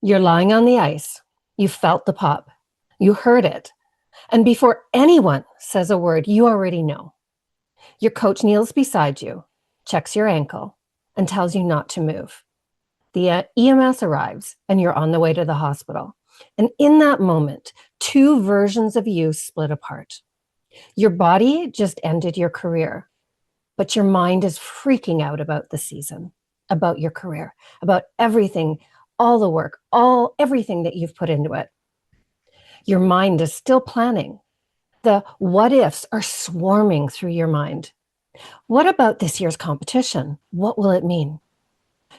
You're lying on the ice. You felt the pop. You heard it. And before anyone says a word, you already know. Your coach kneels beside you, checks your ankle, and tells you not to move. The EMS arrives, and you're on the way to the hospital. And in that moment, two versions of you split apart. Your body just ended your career, but your mind is freaking out about the season, about your career, about everything, all the work, everything that you've put into it. Your mind is still planning. The what ifs are swarming through your mind. What about this year's competition? What will it mean?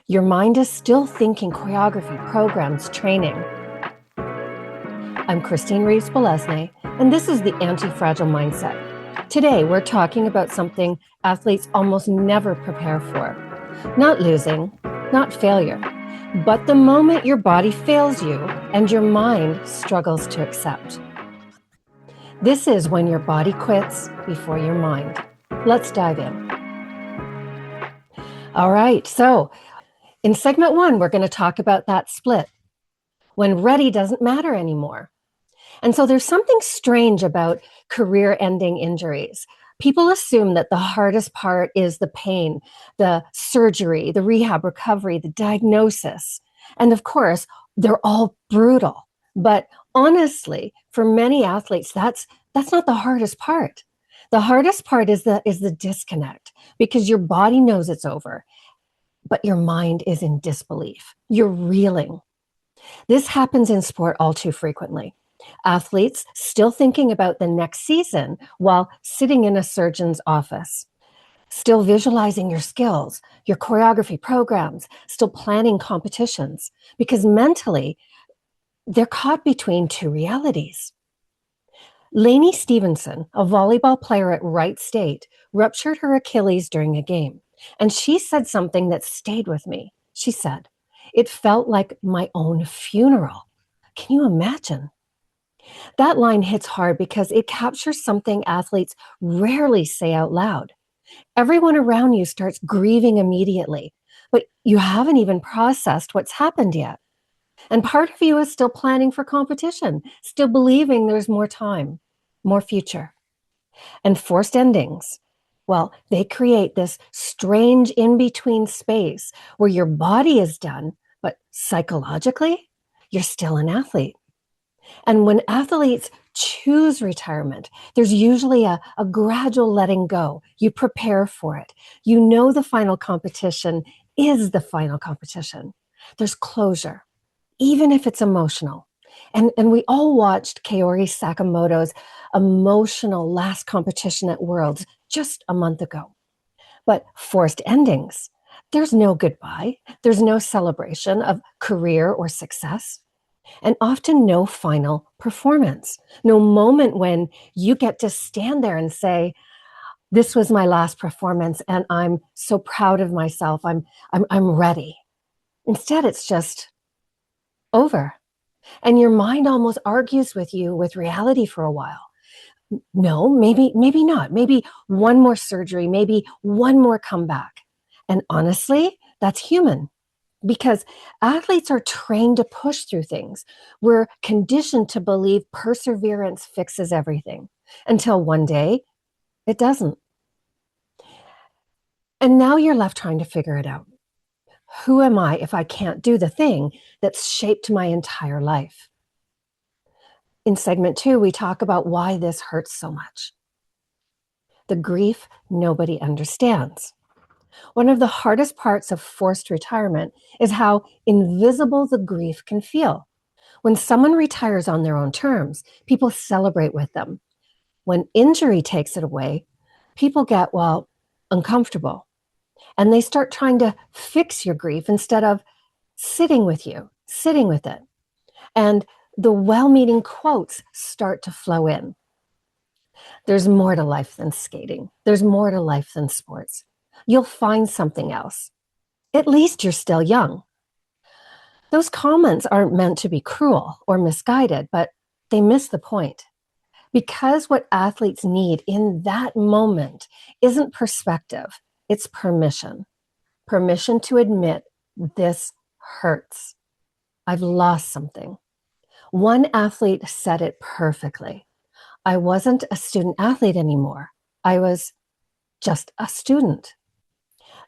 Your mind is still thinking choreography, programs, training. I'm Christine Reeves-Bolesne, and this is the Anti-Fragile Mindset. Today, we're talking about something athletes almost never prepare for. Not losing, not failure, but the moment your body fails you and your mind struggles to accept. This is when your body quits before your mind. Let's dive in. All right, so in segment 1, we're going to talk about that split, when ready doesn't matter anymore. And so there's something strange about career-ending injuries. People assume that the hardest part is the pain, the surgery, the rehab recovery, the diagnosis. And of course, they're all brutal. But honestly, for many athletes, that's not the hardest part. The hardest part is the disconnect, because your body knows it's over, but your mind is in disbelief. You're reeling. This happens in sport all too frequently. Athletes still thinking about the next season while sitting in a surgeon's office, still visualizing your skills, your choreography programs, still planning competitions, because mentally they're caught between two realities. Lainey Stevenson, a volleyball player at Wright State, ruptured her Achilles during a game, and she said something that stayed with me. She said, "It felt like my own funeral." Can you imagine? That line hits hard because it captures something athletes rarely say out loud. Everyone around you starts grieving immediately, but you haven't even processed what's happened yet. And part of you is still planning for competition, still believing there's more time, more future. And forced endings, well, they create this strange in-between space where your body is done, but psychologically, you're still an athlete. And when athletes choose retirement, there's usually a gradual letting go. You prepare for it. You know the final competition is the final competition. There's closure, even if it's emotional. And we all watched Kaori Sakamoto's emotional last competition at Worlds just a month ago. But forced endings, there's no goodbye. There's no celebration of career or success. And often no final performance, no moment when you get to stand there and say, this was my last performance and I'm so proud of myself. I'm ready. Instead, it's just over. And your mind almost argues with you with reality for a while. No, maybe not. Maybe one more surgery, maybe one more comeback. And honestly, that's human. Because athletes are trained to push through things. We're conditioned to believe perseverance fixes everything until one day it doesn't. And now you're left trying to figure it out. Who am I if I can't do the thing that's shaped my entire life? In segment 2, we talk about why this hurts so much. The grief nobody understands. One of the hardest parts of forced retirement is how invisible the grief can feel. When someone retires on their own terms, people celebrate with them. When injury takes it away, people get, well, uncomfortable. And they start trying to fix your grief instead of sitting with you, sitting with it. And the well-meaning quotes start to flow in. There's more to life than skating. There's more to life than sports. You'll find something else. At least you're still young. Those comments aren't meant to be cruel or misguided, but they miss the point. Because what athletes need in that moment isn't perspective, it's permission. Permission to admit this hurts. I've lost something. One athlete said it perfectly. I wasn't a student athlete anymore. I was just a student.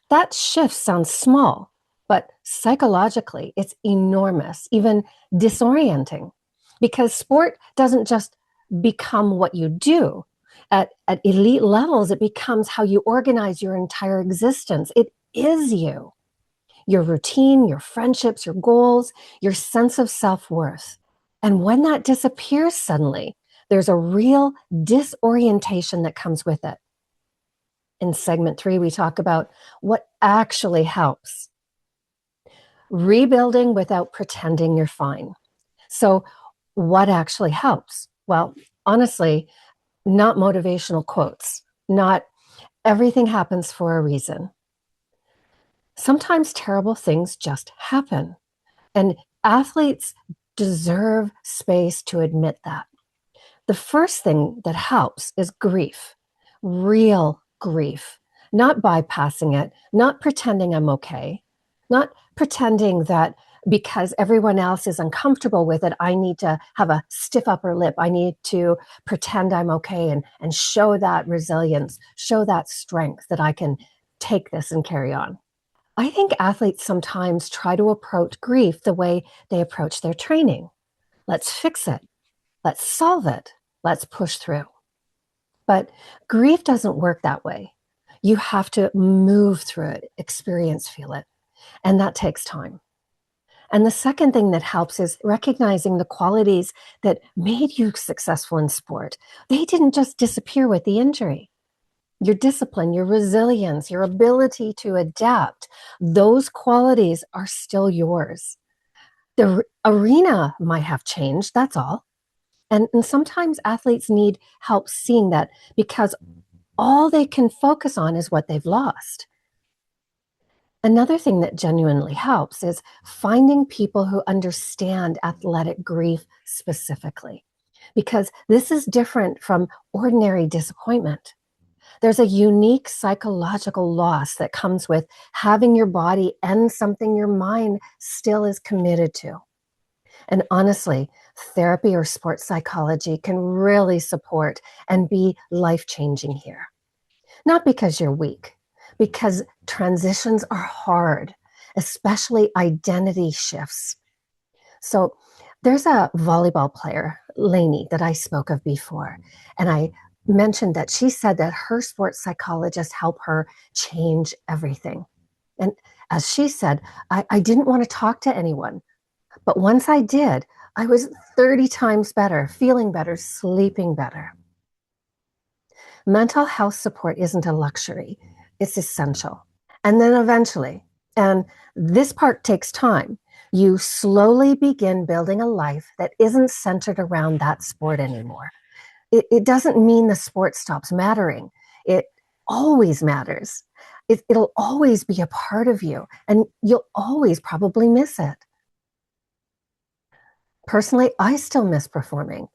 That shift sounds small, but psychologically, it's enormous, even disorienting, because sport doesn't just become what you do. At elite levels, it becomes how you organize your entire existence. It is you, your routine, your friendships, your goals, your sense of self worth. And when that disappears suddenly, there's a real disorientation that comes with it. In segment 3, we talk about what actually helps. Rebuilding without pretending you're fine. So, what actually helps? Well, honestly, not motivational quotes, not everything happens for a reason. Sometimes terrible things just happen, and athletes deserve space to admit that. The first thing that helps is grief, real grief, not bypassing it, not pretending I'm okay, not pretending that because everyone else is uncomfortable with it, I need to have a stiff upper lip. I need to pretend I'm okay and show that resilience, show that strength that I can take this and carry on. I think athletes sometimes try to approach grief the way they approach their training. Let's fix it. Let's solve it. Let's push through. But grief doesn't work that way. You have to move through it, experience, feel it. And that takes time. And the second thing that helps is recognizing the qualities that made you successful in sport. They didn't just disappear with the injury. Your discipline, your resilience, your ability to adapt, those qualities are still yours. The arena might have changed, that's all. And sometimes athletes need help seeing that because all they can focus on is what they've lost. Another thing that genuinely helps is finding people who understand athletic grief specifically, because this is different from ordinary disappointment. There's a unique psychological loss that comes with having your body end something your mind still is committed to. And honestly, therapy or sports psychology can really support and be life-changing here. Not because you're weak, because transitions are hard, especially identity shifts. So there's a volleyball player, Lainey, that I spoke of before. And I mentioned that she said that her sports psychologist helped her change everything. And as she said, I didn't want to talk to anyone. But once I did, I was 30 times better, feeling better, sleeping better. Mental health support isn't a luxury, it's essential. And then eventually, and this part takes time, you slowly begin building a life that isn't centered around that sport anymore. It doesn't mean the sport stops mattering. It always matters. It'll always be a part of you, and you'll always probably miss it. Personally, I still miss performing.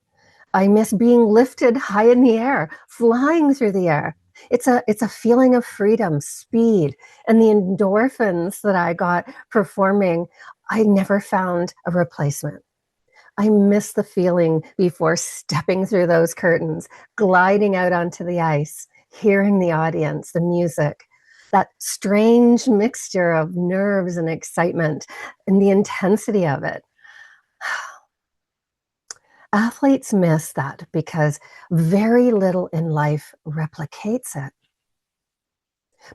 I miss being lifted high in the air, flying through the air. It's a feeling of freedom, speed, and the endorphins that I got performing, I never found a replacement. I miss the feeling before stepping through those curtains, gliding out onto the ice, hearing the audience, the music, that strange mixture of nerves and excitement and the intensity of it. Athletes miss that because very little in life replicates it.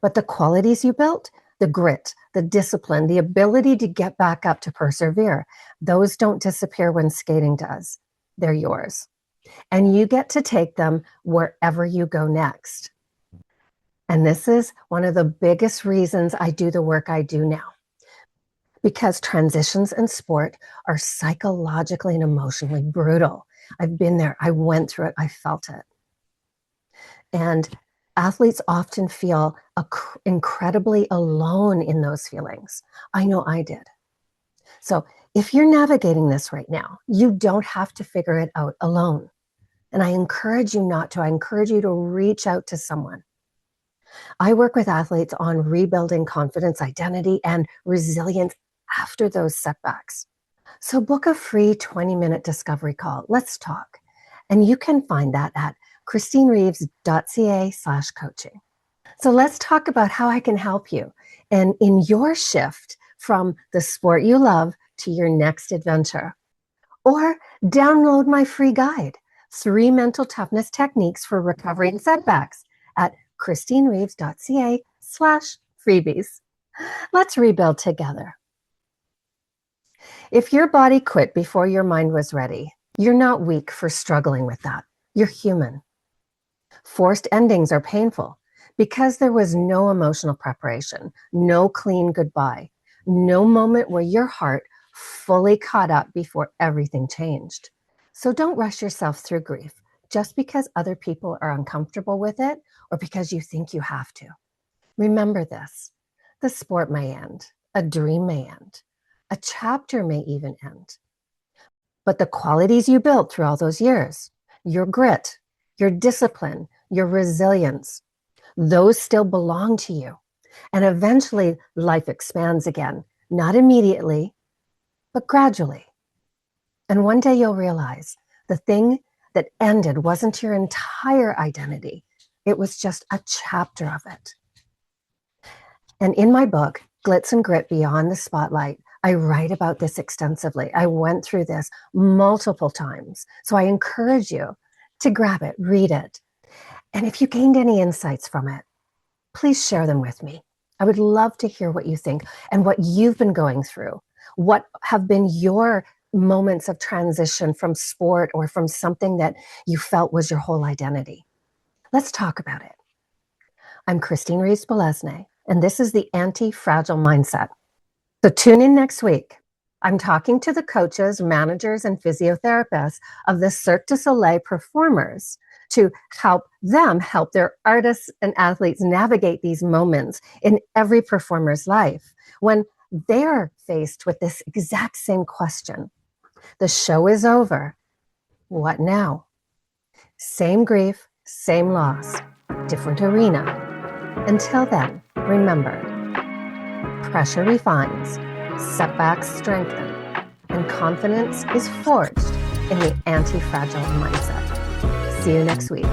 But the qualities you built, the grit, the discipline, the ability to get back up to persevere, those don't disappear when skating does. They're yours. And you get to take them wherever you go next. And this is one of the biggest reasons I do the work I do now. Because transitions in sport are psychologically and emotionally brutal. I've been there. I went through it. I felt it. And athletes often feel incredibly alone in those feelings. I know I did. So if you're navigating this right now, you don't have to figure it out alone. And I encourage you not to. I encourage you to reach out to someone. I work with athletes on rebuilding confidence, identity, and resilience after those setbacks. So book a free 20-minute discovery call. Let's talk. And you can find that at christinereeves.ca/coaching. So let's talk about how I can help you and in your shift from the sport you love to your next adventure. Or download my free guide, 3 Mental Toughness Techniques for Recovering Setbacks at christinereeves.ca/freebies. Let's rebuild together. If your body quit before your mind was ready, you're not weak for struggling with that. You're human. Forced endings are painful because there was no emotional preparation, no clean goodbye, no moment where your heart fully caught up before everything changed. So don't rush yourself through grief just because other people are uncomfortable with it or because you think you have to. Remember this: the sport may end, a dream may end, a chapter may even end. But the qualities you built through all those years, your grit, your discipline, your resilience, those still belong to you. And eventually life expands again, not immediately, but gradually. And one day you'll realize the thing that ended wasn't your entire identity. It was just a chapter of it. And in my book, Glitz and Grit Beyond the Spotlight, I write about this extensively. I went through this multiple times. So I encourage you to grab it, read it. And if you gained any insights from it, please share them with me. I would love to hear what you think and what you've been going through. What have been your moments of transition from sport or from something that you felt was your whole identity? Let's talk about it. I'm Christine Reeves-Bolesne, and this is the Anti-Fragile Mindset. So tune in next week. I'm talking to the coaches, managers, and physiotherapists of the Cirque du Soleil performers to help them help their artists and athletes navigate these moments in every performer's life when they're faced with this exact same question. The show is over. What now? Same grief, same loss, different arena. Until then, remember, pressure refines, setbacks strengthen, and confidence is forged in the anti-fragile mindset. See you next week.